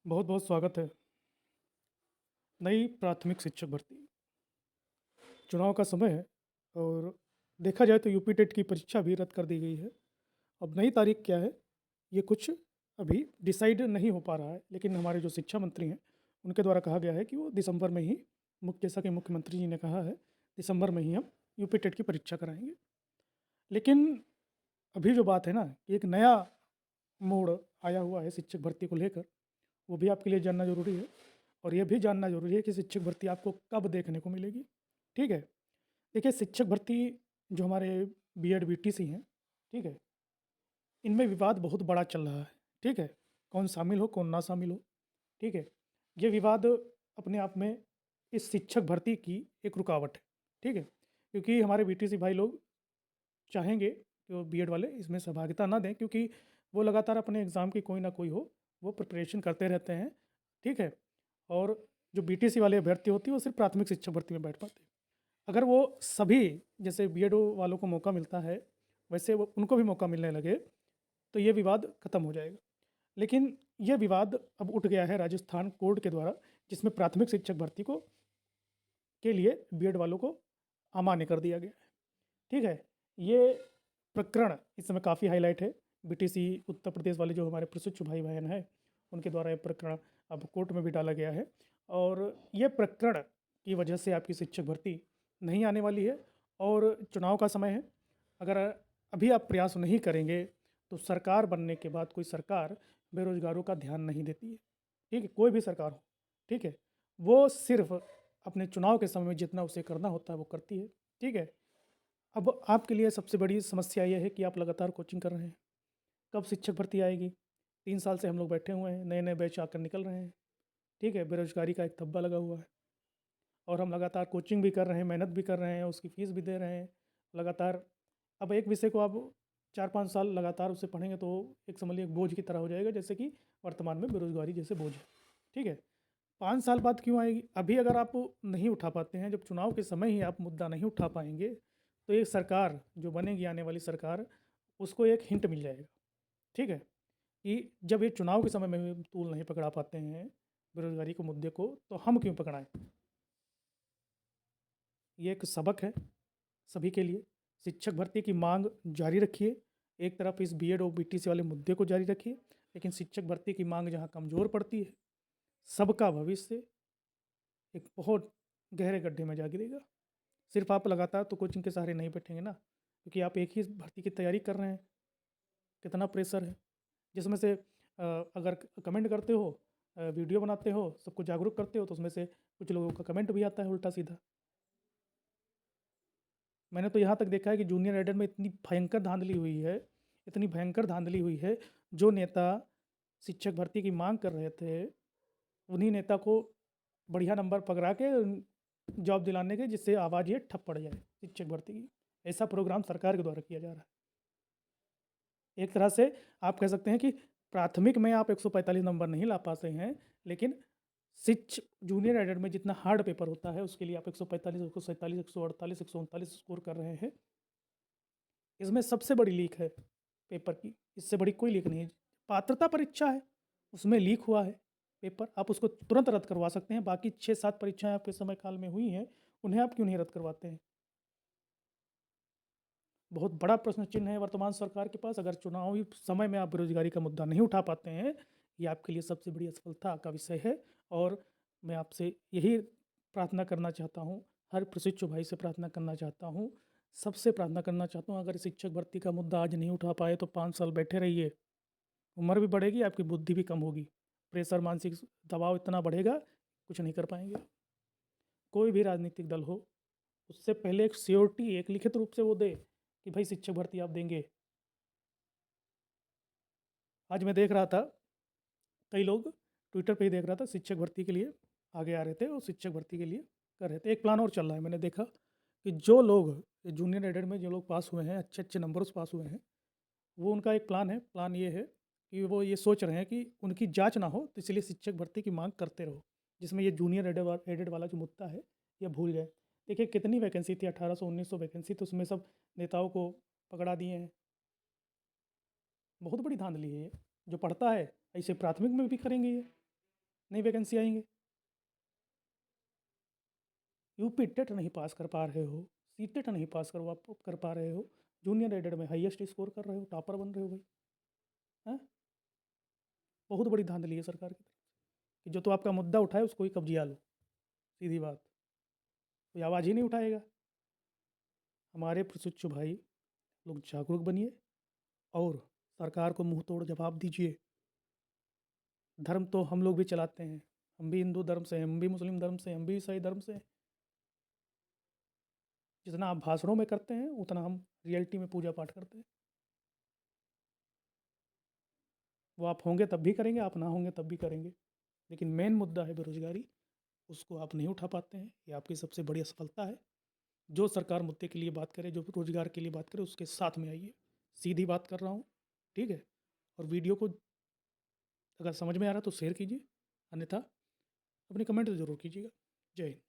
बहुत बहुत स्वागत है। नई प्राथमिक शिक्षक भर्ती चुनाव का समय है और देखा जाए तो यूपी टेट की परीक्षा भी रद्द कर दी गई है। अब नई तारीख क्या है, ये कुछ अभी डिसाइड नहीं हो पा रहा है, लेकिन हमारे जो शिक्षा मंत्री हैं उनके द्वारा कहा गया है कि वो दिसंबर में ही, जैसा कि मुख्यमंत्री जी ने कहा है, दिसंबर में ही हम यूपी टेट की परीक्षा कराएंगे। लेकिन अभी जो बात है ना, कि एक नया मोड़ आया हुआ है शिक्षक भर्ती को लेकर, वो भी आपके लिए जानना ज़रूरी है। और ये भी जानना ज़रूरी है कि शिक्षक भर्ती आपको कब देखने को मिलेगी। ठीक है, देखिए शिक्षक भर्ती जो हमारे बीएड बीटीसी हैं, ठीक है, इनमें विवाद बहुत बड़ा चल रहा है। ठीक है, कौन शामिल हो कौन ना शामिल हो। ठीक है, ये विवाद अपने आप में इस शिक्षक भर्ती की एक रुकावट है। ठीक है, क्योंकि हमारे बीटीसी भाई लोग चाहेंगे कि वो बीएड वाले इसमें सहभागिता ना दें, क्योंकि वो लगातार अपने एग्ज़ाम की कोई ना कोई हो, वो प्रिपरेशन करते रहते हैं। ठीक है, और जो बीटीसी वाले अभ्यर्थी होती है वो सिर्फ प्राथमिक शिक्षक भर्ती में बैठ पाते हैं। अगर वो सभी, जैसे बीएडओ वालों को मौका मिलता है वैसे वो उनको भी मौका मिलने लगे, तो ये विवाद खत्म हो जाएगा। लेकिन ये विवाद अब उठ गया है राजस्थान कोर्ट के द्वारा, जिसमें प्राथमिक शिक्षक भर्ती को के लिए बीएड वालों को अमान्य कर दिया गया है। ठीक है, ये प्रकरण इस समय काफ़ी हाईलाइट है। बीटीसी उत्तर प्रदेश वाले जो हमारे प्रशिक्षु भाई बहन हैं, उनके द्वारा ये प्रकरण अब कोर्ट में भी डाला गया है। और ये प्रकरण की वजह से आपकी शिक्षक भर्ती नहीं आने वाली है। और चुनाव का समय है, अगर अभी आप प्रयास नहीं करेंगे तो सरकार बनने के बाद कोई सरकार बेरोजगारों का ध्यान नहीं देती है। ठीक है, कोई भी सरकार हो, ठीक है, वो सिर्फ अपने चुनाव के समय में जितना उसे करना होता है वो करती है। ठीक है, अब आपके लिए सबसे बड़ी समस्या ये है कि आप लगातार कोचिंग कर रहे हैं। कब शिक्षक भर्ती आएगी? 3 साल से हम लोग बैठे हुए हैं, नए-नए बैच आकर निकल रहे हैं। ठीक है, बेरोज़गारी का एक धब्बा लगा हुआ है और हम लगातार कोचिंग भी कर रहे हैं, मेहनत भी कर रहे हैं, उसकी फ़ीस भी दे रहे हैं। लगातार अब एक विषय को आप 4-5 साल लगातार उसे पढ़ेंगे तो एक समझ लीजिए एक बोझ की तरह हो जाएगा, जैसे कि वर्तमान में बेरोज़गारी जैसे बोझ है। ठीक है? 5 साल बाद क्यों आएगी? अभी अगर आप नहीं उठा पाते हैं, जब चुनाव के समय ही आप मुद्दा नहीं उठा पाएँगे, तो ये सरकार जो बनेगी, आने वाली सरकार, उसको एक हिंट मिल जाएगा। ठीक है? कि जब ये चुनाव के समय में भी तूल नहीं पकड़ा पाते हैं बेरोज़गारी के मुद्दे को, तो हम क्यों पकड़ाएँ? ये एक सबक है सभी के लिए। शिक्षक भर्ती की माँग जारी रखिए। एक तरफ इस बीएड और बीटीसी वाले मुद्दे को जारी रखिए, लेकिन शिक्षक भर्ती की माँग जहाँ कमज़ोर पड़ती है, सबका भविष्य एक बहुत गहरे गड्ढे में जा गिरेगा। सिर्फ आप लगातार तो कोचिंग के सहारे नहीं बैठेंगे ना, क्योंकि आप एक ही भर्ती की तैयारी कर रहे हैं। कितना प्रेशर है, जिसमें से अगर कमेंट करते हो, वीडियो बनाते हो, सबको जागरूक करते हो, तो उसमें से कुछ लोगों का कमेंट भी आता है उल्टा सीधा। मैंने तो यहाँ तक देखा है कि जूनियर एडेड में इतनी भयंकर धांधली हुई है, इतनी भयंकर धांधली हुई है, जो नेता शिक्षक भर्ती की मांग कर रहे थे, उन्हीं नेता को बढ़िया नंबर पकड़ा के जॉब दिलाने के, जिससे आवाज़ ये ठप पड़ जाए शिक्षक भर्ती की। ऐसा प्रोग्राम सरकार के द्वारा किया जा रहा है। एक तरह से आप कह सकते हैं कि प्राथमिक में आप 145 नंबर नहीं ला पाते हैं, लेकिन जूनियर एडेड में जितना हार्ड पेपर होता है, उसके लिए आप 145, 147, 148, 139 स्कोर कर रहे हैं। इसमें सबसे बड़ी लीक है पेपर की, इससे बड़ी कोई लीक नहीं है। पात्रता परीक्षा है, उसमें लीक हुआ है पेपर, आप उसको तुरंत रद्द करवा सकते हैं। बाकी 6-7 परीक्षाएँ आपके समय काल में हुई हैं, उन्हें आप क्यों नहीं रद्द करवाते हैं? बहुत बड़ा प्रश्न चिन्ह है वर्तमान सरकार के पास। अगर चुनावी समय में आप बेरोज़गारी का मुद्दा नहीं उठा पाते हैं, ये आपके लिए सबसे बड़ी असफलता का विषय है। और मैं आपसे यही प्रार्थना करना चाहता हूँ, हर प्रशिक्षु भाई से प्रार्थना करना चाहता हूँ, सबसे प्रार्थना करना चाहता हूँ, अगर शिक्षक भर्ती का मुद्दा आज नहीं उठा पाए तो 5 साल बैठे रहिए। उम्र भी बढ़ेगी, आपकी बुद्धि भी कम होगी। प्रेशर, मानसिक दबाव इतना बढ़ेगा, कुछ नहीं कर पाएँगे। कोई भी राजनीतिक दल हो, उससे पहले एक श्योरिटी, एक लिखित रूप से वो दे कि भाई शिक्षक भर्ती आप देंगे। आज मैं देख रहा था, कई लोग ट्विटर पे ही देख रहा था, शिक्षक भर्ती के लिए आगे आ रहे थे और शिक्षक भर्ती के लिए कर रहे थे। एक प्लान और चल रहा है, मैंने देखा कि जो लोग जूनियर एडेड में जो लोग पास हुए हैं, अच्छे-अच्छे नंबरों से पास हुए हैं, वो उनका एक प्लान है। प्लान ये है कि वो ये सोच रहे हैं कि उनकी जाँच ना हो, तो इसलिए शिक्षक भर्ती की माँग करते रहो, जिसमें ये जूनियर एडेड वाला जो मुद्दा है, ये भूल जाएँ। देखिए कितनी वैकेंसी थी, 1800-1900 वैकेंसी, तो उसमें सब नेताओं को पकड़ा दिए हैं। बहुत बड़ी धाँधली है ये। जो पढ़ता है, ऐसे प्राथमिक में भी करेंगे ये। नई वैकेंसी आएंगे। यूपी टेट नहीं पास कर पा रहे हो, सीटेट नहीं पास कर पा रहे हो, जूनियर एडेड में हाईएस्ट स्कोर कर रहे हो, टॉपर बन रहे हो भाई। हैं? बहुत बड़ी धांधली है सरकार की तरफ से कि जो तो आपका मुद्दा उठाए उसको ही कब्जिया लो। सीधी बात, कोई आवाज़ ही नहीं उठाएगा। हमारे प्रशिक्षु भाई लोग जागरूक बनिए और सरकार को मुंह तोड़ जवाब दीजिए। धर्म तो हम लोग भी चलाते हैं, हम भी हिंदू धर्म से हैं, हम भी मुस्लिम धर्म से हैं, हम भी ईसाई धर्म से हैं। जितना आप भाषणों में करते हैं उतना हम रियलिटी में पूजा पाठ करते हैं। वो आप होंगे तब भी करेंगे, आप ना होंगे तब भी करेंगे, लेकिन मेन मुद्दा है बेरोजगारी, उसको आप नहीं उठा पाते हैं। ये आपकी सबसे बड़ी असफलता है। जो सरकार मुद्दे के लिए बात करे, जो रोजगार के लिए बात करे, उसके साथ में आइए। सीधी बात कर रहा हूँ, ठीक है। और वीडियो को अगर समझ में आ रहा तो शेयर कीजिए, अन्यथा अपने कमेंट ज़रूर कीजिएगा। जय हिंद।